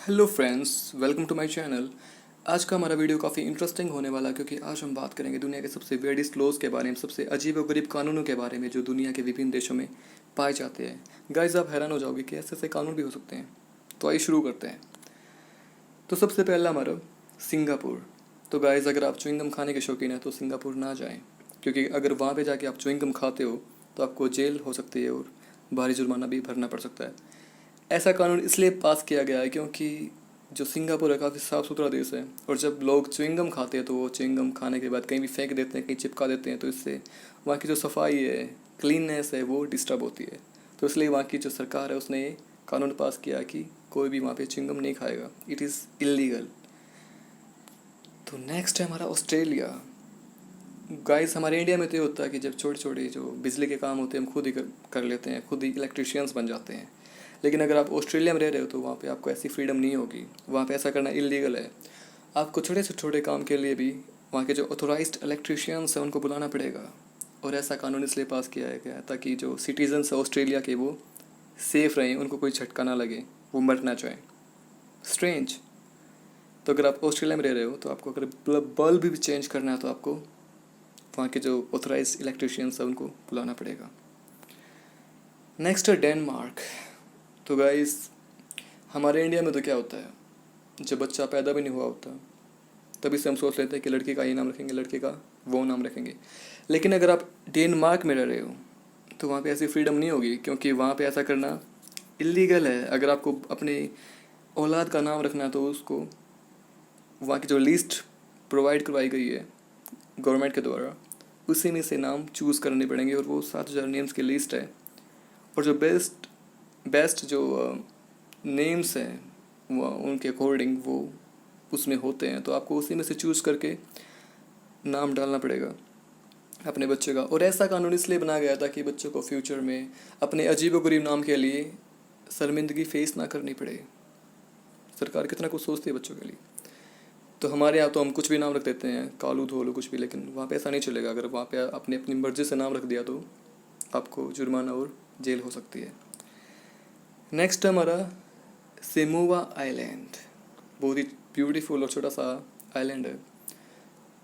Hello friends, welcome to my channel. आज का हमारा वीडियो काफ़ी इंटरेस्टिंग होने वाला है क्योंकि आज हम बात करेंगे दुनिया के सबसे वेडिस्ट लॉज के बारे में, सबसे अजीब और गरीब कानूनों के बारे में जो दुनिया के विभिन्न देशों में पाए जाते हैं। गाइस, आप हैरान हो जाओगे कि ऐसे ऐसे कानून भी हो सकते हैं। तो आइए शुरू करते हैं। तो सबसे पहला हमारा सिंगापुर। तो गाइस, अगर आप च्युइंगम खाने के शौकीन हैं तो सिंगापुर ना जाएं, क्योंकि अगर वहाँ पे जाके आप च्युइंगम खाते हो तो आपको जेल हो सकती है और भारी जुर्माना भी भरना पड़ सकता है। ऐसा कानून इसलिए पास किया गया है क्योंकि जो सिंगापुर है काफ़ी साफ़ सुथरा देश है, और जब लोग च्युइंगम खाते हैं तो वो च्युइंगम खाने के बाद कहीं भी फेंक देते हैं, कहीं चिपका देते हैं, तो इससे वहाँ की जो सफाई है, क्लीननेस है, वो डिस्टर्ब होती है। तो इसलिए वहाँ की जो सरकार है उसने ये कानून पास किया कि कोई भी वहाँ पे च्युइंगम नहीं खाएगा, इट इज़ इलीगल। तो नेक्स्ट है हमारा ऑस्ट्रेलिया। गाइस, हमारे इंडिया में तो ये होता है कि जब छोटे छोटे जो बिजली के काम होते हैं हम खुद ही कर लेते हैं, खुद ही इलेक्ट्रिशियंस बन जाते हैं। लेकिन अगर आप ऑस्ट्रेलिया में रह रहे हो तो वहाँ पे आपको ऐसी फ्रीडम नहीं होगी, वहाँ पे ऐसा करना इलीगल है। आपको छोटे से छोटे काम के लिए भी वहाँ के जो ऑथोराइज्ड इलेक्ट्रिशियंस हैं उनको बुलाना पड़ेगा। और ऐसा कानून इसलिए पास किया है गया ताकि जो सिटीजन्स हैं ऑस्ट्रेलिया के वो सेफ़ रहें, उनको कोई झटका ना लगे, वो मर ना जाए। स्ट्रेंज। तो अगर आप ऑस्ट्रेलिया में रह रहे हो तो आपको अगर बल्ब भी चेंज करना है तो आपको वहाँ के जो ऑथराइज इलेक्ट्रिशियंस हैं उनको बुलाना पड़ेगा। नेक्स्ट है डेनमार्क। तो गाइस, हमारे इंडिया में तो क्या होता है, जब बच्चा पैदा भी नहीं हुआ होता तभी से हम सोच लेते हैं कि लड़की का ये नाम रखेंगे, लड़के का वो नाम रखेंगे। लेकिन अगर आप डेनमार्क में रह रहे हो तो वहाँ पे ऐसी फ्रीडम नहीं होगी, क्योंकि वहाँ पे ऐसा करना इलीगल है। अगर आपको अपने औलाद का नाम रखना है तो उसको वहाँ की जो लिस्ट प्रोवाइड करवाई गई है गवर्नमेंट के द्वारा, उसी में से नाम चूज़ करने पड़ेंगे, और वो 7,000 नेम्स की लिस्ट है। और जो बेस्ट बेस्ट जो नेम्स हैं वो उनके अकॉर्डिंग वो उसमें होते हैं, तो आपको उसी में से चूज़ करके नाम डालना पड़ेगा अपने बच्चे का। और ऐसा कानून इसलिए बनाया गया था कि बच्चों को फ्यूचर में अपने अजीबोगरीब नाम के लिए शर्मिंदगी फेस ना करनी पड़े। सरकार कितना कुछ सोचती है बच्चों के लिए। तो हमारे यहाँ तो हम कुछ भी नाम रख देते हैं, कालू धोलू कुछ भी, लेकिन वहाँ पे ऐसा नहीं चलेगा। अगर वहाँ पे आपने अपनी मर्ज़ी से नाम रख दिया तो आपको जुर्माना और जेल हो सकती है। नेक्स्ट हमारा सेमोवा आइलैंड। बहुत ही ब्यूटीफुल और छोटा सा आइलैंड है।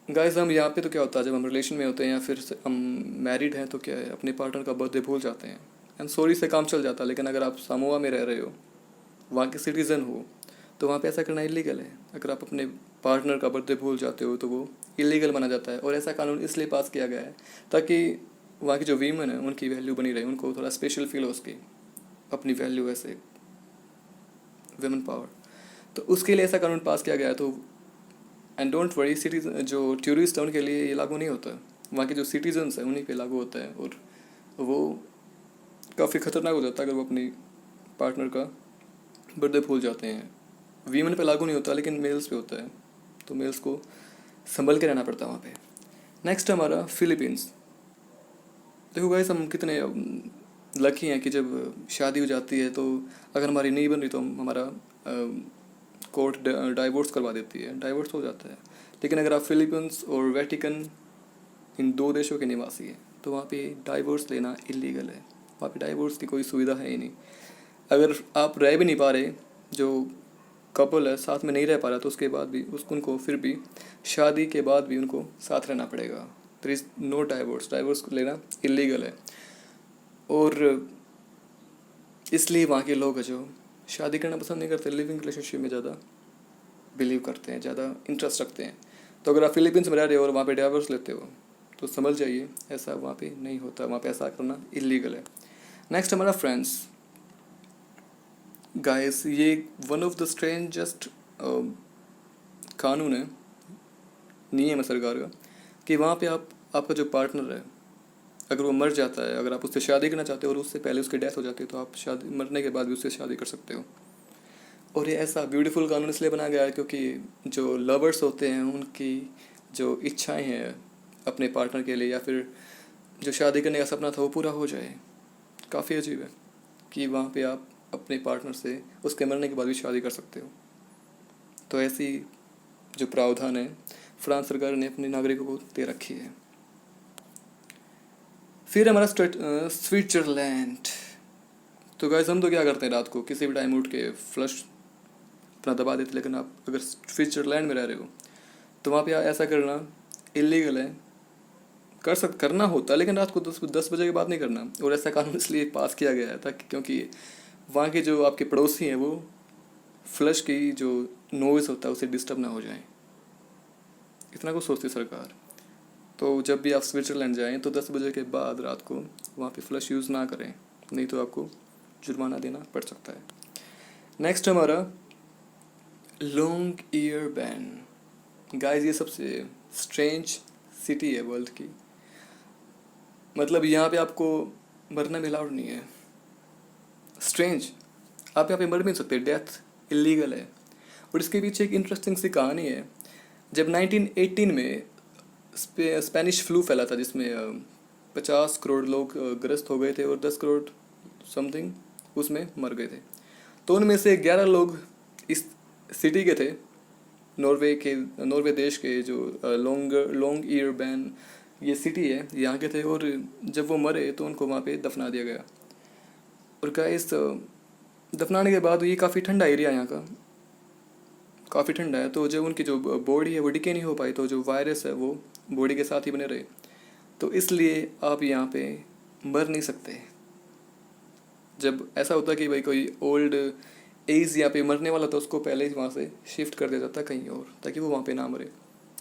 गाइस, हम यहाँ पे तो क्या होता है, जब हम रिलेशन में होते हैं या फिर हम मैरिड हैं तो क्या है, अपने पार्टनर का बर्थडे भूल जाते हैं एंड सॉरी से काम चल जाता है। लेकिन अगर आप सामोआ में रह रहे हो, वहाँ के सिटीज़न हो, तो वहाँ पे ऐसा करना इलीगल है। अगर आप अपने पार्टनर का बर्थडे भूल जाते हो तो वो इलीगल माना जाता है। और ऐसा कानून इसलिए पास किया गया है ताकि वहाँ की जो वीमेन है उनकी वैल्यू बनी रहे, उनको थोड़ा स्पेशल फील हो उसकी अपनी वैल्यू, ऐसे वेमेन पावर। तो उसके लिए ऐसा कानून पास किया गया है। तो एंड डोंट वरी, सिटीजन जो टूरिस्ट है उनके लिए ये लागू नहीं होता, वहाँ के जो सिटीजन्स हैं उन्हीं पे लागू होता है। और वो काफ़ी ख़तरनाक हो जाता है अगर वो अपनी पार्टनर का बर्थडे भूल जाते हैं। वीमेन पे लागू नहीं होता लेकिन मेल्स पे होता है, तो मेल्स को संभल के रहना पड़ता है वहाँ पे। नेक्स्ट हमारा फिलीपींस। देखो गाइस, हम कितने लकी हैं कि जब शादी हो जाती है तो अगर हमारी नहीं बन रही तो हमारा कोर्ट डाइवोर्स करवा देती है, डाइवोर्स हो जाता है। लेकिन अगर आप फिलीपींस और वेटिकन इन दो देशों के निवासी हैं तो वहाँ पे डाइवोर्स लेना इलीगल है। वहाँ पे डाइवोर्स की कोई सुविधा है ही नहीं। अगर आप रह भी नहीं पा रहे, जो कपल है साथ में नहीं रह पा रहा, तो उसके बाद भी उनको फिर भी शादी के बाद भी उनको साथ रहना पड़ेगा। There is no divorce, divorce लेना इलीगल है। और इसलिए वहाँ के लोग हैं जो शादी करना पसंद नहीं करते, लिविंग रिलेशनशिप में ज़्यादा बिलीव करते हैं, ज़्यादा इंटरेस्ट रखते हैं। तो अगर आप फिलीपींस में रह रहे हो और वहाँ पे डाइवोर्स लेते हो तो समझ जाइए ऐसा वहाँ पे नहीं होता, वहाँ पे ऐसा करना इलीगल है। नेक्स्ट हमारा फ्रांस। गाइस, ये वन ऑफ द स्ट्रेंजेस्ट कानून है, नियम है सरकार का, कि वहाँ पे आपका जो पार्टनर है अगर वो मर जाता है, अगर आप उससे शादी करना चाहते हो और उससे पहले उसकी डेथ हो जाती है तो आप शादी मरने के बाद भी उससे शादी कर सकते हो। और ये ऐसा ब्यूटीफुल कानून इसलिए बनाया गया है क्योंकि जो लवर्स होते हैं उनकी जो इच्छाएं हैं अपने पार्टनर के लिए या फिर जो शादी करने का सपना था वो पूरा हो जाए। काफ़ी अजीब है कि वहाँ पे आप अपने पार्टनर से उसके मरने के बाद भी शादी कर सकते हो। तो ऐसी जो प्रावधान है फ्रांस सरकार ने अपने नागरिकों को दे रखी है। फिर हमारा स्विट्जरलैंड। तो गाइस, हम तो क्या करते हैं, रात को किसी भी टाइम उठ के फ्लश अपना दबा देते। लेकिन आप अगर स्विट्जरलैंड में रह रहे हो तो वहाँ पे ऐसा करना इलीगल है। करना होता है, लेकिन रात को 10 बजे के बाद नहीं करना। और ऐसा कानून इसलिए पास किया गया था क्योंकि वहाँ के जो आपके पड़ोसी हैं वो फ्लश की जो नॉइज़ होता है उसे डिस्टर्ब ना हो जाए, इतना कुछ सोचती सरकार। तो जब भी आप स्विट्ज़रलैंड जाएं तो 10 बजे के बाद रात को वहाँ पे फ्लश यूज़ ना करें, नहीं तो आपको जुर्माना देना पड़ सकता है। नेक्स्ट हमारा लॉन्ग ईयर बैन। गाइस ये सबसे स्ट्रेंज सिटी है वर्ल्ड की। मतलब यहाँ पे आपको मरना भी अलाउड नहीं है। स्ट्रेंज, आप यहाँ पे मर भी नहीं सकते, डेथ इलीगल है। और इसके पीछे एक इंटरेस्टिंग सी कहानी है। जब 1918 में स्पेनिश फ्लू फैला था जिसमें 50 करोड़ लोग ग्रस्त हो गए थे और 10 करोड़ समथिंग उसमें मर गए थे। तो उनमें से 11 लोग इस सिटी के थे, नॉर्वे देश के जो लॉन्ग ईयर बैन ये सिटी है यहाँ के थे। और जब वो मरे तो उनको वहाँ पे दफना दिया गया। और गाइस दफनाने के बाद ये काफ़ी ठंडा एरिया यहाँ का, काफ़ी ठंडा है। तो जब उनकी जो बॉडी है वो डिके नहीं हो पाई, तो जो वायरस है वो बॉडी के साथ ही बने रहे। तो इसलिए आप यहाँ पे मर नहीं सकते। जब ऐसा होता कि भाई कोई ओल्ड एज यहाँ पे मरने वाला था उसको पहले ही वहाँ से शिफ्ट कर दिया जाता कहीं और, ताकि वो वहाँ पे ना मरे।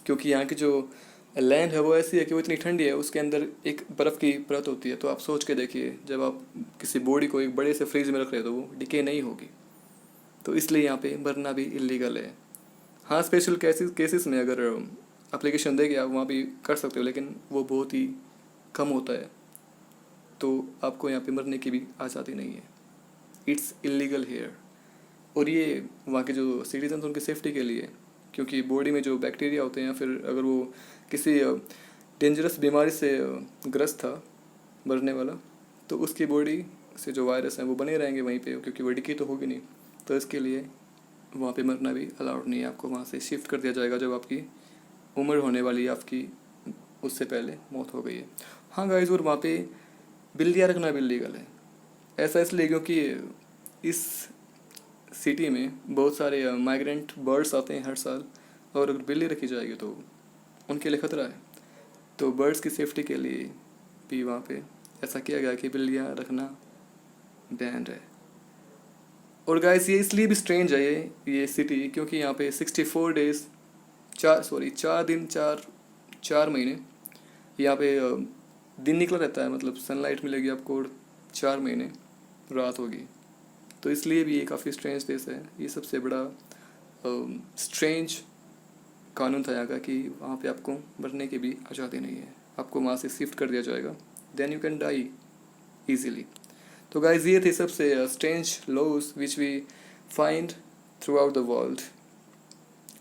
क्योंकि यहाँ की जो लैंड है वो ऐसी है कि वो इतनी ठंडी है, उसके अंदर एक बर्फ़ की परत होती है। तो आप सोच के देखिए, जब आप किसी बॉडी को एक बड़े से फ्रीज में रख रहे हो तो वो डिके नहीं होगी। तो इसलिए यहाँ पे मरना भी इलीगल है। हाँ, स्पेशल केसेस में अगर एप्लीकेशन देके आप वहाँ भी कर सकते हो, लेकिन वो बहुत ही कम होता है। तो आपको यहाँ पे मरने की भी आज़ादी नहीं है। It's illegal here. और ये वहाँ के जो सिटीजन उनकी सेफ्टी के लिए, क्योंकि बॉडी में जो बैक्टीरिया होते हैं, फिर अगर वो किसी डेंजरस बीमारी से ग्रस्त था मरने वाला, तो उसकी बॉडी से जो वायरस हैं वो बने रहेंगे वहीं पे, क्योंकि वो डिकी तो होगी नहीं। तो इसके लिए वहाँ पे मरना भी अलाउड नहीं है। आपको वहाँ से शिफ्ट कर दिया जाएगा जब आपकी उम्र होने वाली है, आपकी उससे पहले मौत हो गई है। हाँ गाइस, और वहाँ पे बिल्लियाँ रखना भी इलीगल है। ऐसा इसलिए क्योंकि इस सिटी में बहुत सारे माइग्रेंट बर्ड्स आते हैं हर साल, और अगर बिल्ली रखी जाएगी तो उनके लिए ख़तरा है। तो बर्ड्स की सेफ्टी के लिए भी वहाँ पे ऐसा किया गया कि बिल्लियाँ रखना बैन है। और गाइस ये इसलिए भी स्ट्रेंज है ये सिटी, क्योंकि यहाँ पे 64 डेज 4 दिन 4 महीने यहाँ पे दिन निकला रहता है। मतलब सनलाइट मिलेगी आपको और 4 महीने रात होगी। तो इसलिए भी ये काफ़ी स्ट्रेंज देश है। ये सबसे बड़ा स्ट्रेंज कानून था यहाँ का कि वहाँ पे आपको मरने की भी आज़ादी नहीं है। आपको वहाँ से शिफ्ट कर दिया जाएगा, then you can die easily. तो गाइज ये थे सबसे strange laws which we find throughout the world.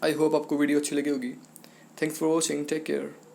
I hope आपको वीडियो अच्छी लगी होगी। Thanks for watching, take care.